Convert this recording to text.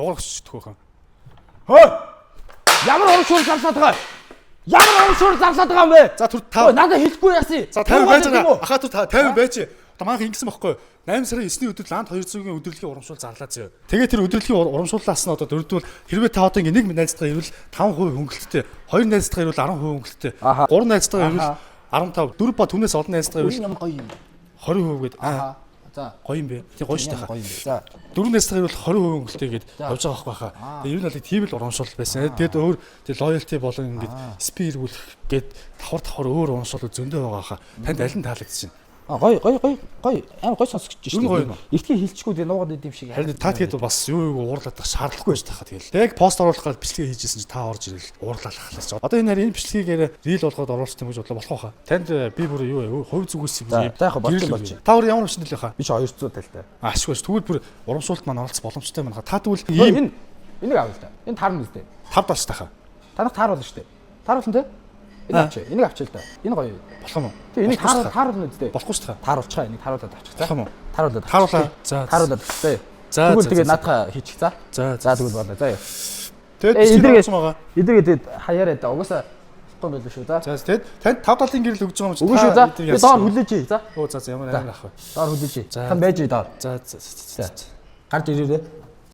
дуурайч төгөөхөн. Хөөе. Ямар урамшуул зарсаад байгаа? Ямар урамшуул зарсаад байгаа юм бэ? За түр та надад хэлэхгүй яасан. За 50 байж байгаа. Ахаа түр 50 байж. Одоо манайх ингэсэн байхгүй. 8 сарын 9-ний өдөр ланд 200-ийн өдөрлөгийн урамшуул зарлаа зөө. Тэгээ тэр өдөрлөгийн урамшууллаас нь одоо дөрөвдүгээр хэрвээ та одоо ингээ нэг найзтайгаа ирвэл 5% хөнгөлөлттэй, 2 найзтайгаа ирвэл 10% хөнгөлөлттэй, 3 найзтайгаа ирвэл 15, 4 ба түүнээс олон найзтайгаа ирвэл ямар гоё юм. 20% гээд. За гоё юм бэ. Тэг гоё шүү дээ. гоё юм. За 4 найзтайгаа ирвэл 20% хөнгөлөлттэй гээд явж байгаа байхгүй хаа. Тэгээ ер нь бол тийм л урамшуул байсан. Тэгэд өөр тэг loyalty болон ингээд SP эргүүлэх гээд давхар өөр урамшуул зөндөө байгаа хаа. Танд аль нь таалагдчихэв? гоё амар гоё сонсогч шүү дээ. Ихтгэл хилчгүүд нуугаад идэм шиг. Харин та тэгээд бас юу уурлаад байх шаардлагагүй байж тахаа тэгэл. Яг пост оруулах гал бичлэгээ хийжсэн чи та орж ирэл уурлаалахлаа. Одоо энэ харин энэ бичлэгээр рил болгоод оруулах юм гэж бодлоо болох байхаа. Танд би бүр юу хувь зүгээс юм. За яг болж. Та өөр ямар хүчтэй л байхаа? Би ч 200 талтай. Ашгүй тэгвэл бүр урамшуулт маань оролцох боломжтой байна. Та тэгвэл энэ энийг авъя л да. Энэ таарна үстэй. 5 даш тахаа. Танах тааруулна шүү дээ. Тааруулсан тий? Энийг авчаа л да. Энэ гоё. Болох юм уу? Тий энийг тааруулна үстэй. Болохгүй ч таа. Тааруулчихаа энийг тааруулаад авчих. Болох юм уу? Тааруулаад. Тааруулаа. За. Тааруулаад тий. За. Тэгвэл тэгээ наадхаа хийчих. За. За тэгвэл болоо. За. Тэгээд бичлэг байгаа. Эдгээр хаяараа да. Угаасаа болохгүй байл шүү. За. За тэгээд танд 5 талын гэрэл өгж байгаа юм чи. Үгүй шүү. За. Би доор хүлээж. За. Оо за ямар амар ах вэ? Доор хүлээж. Тань байж доор. За. Гарч ирээрээ.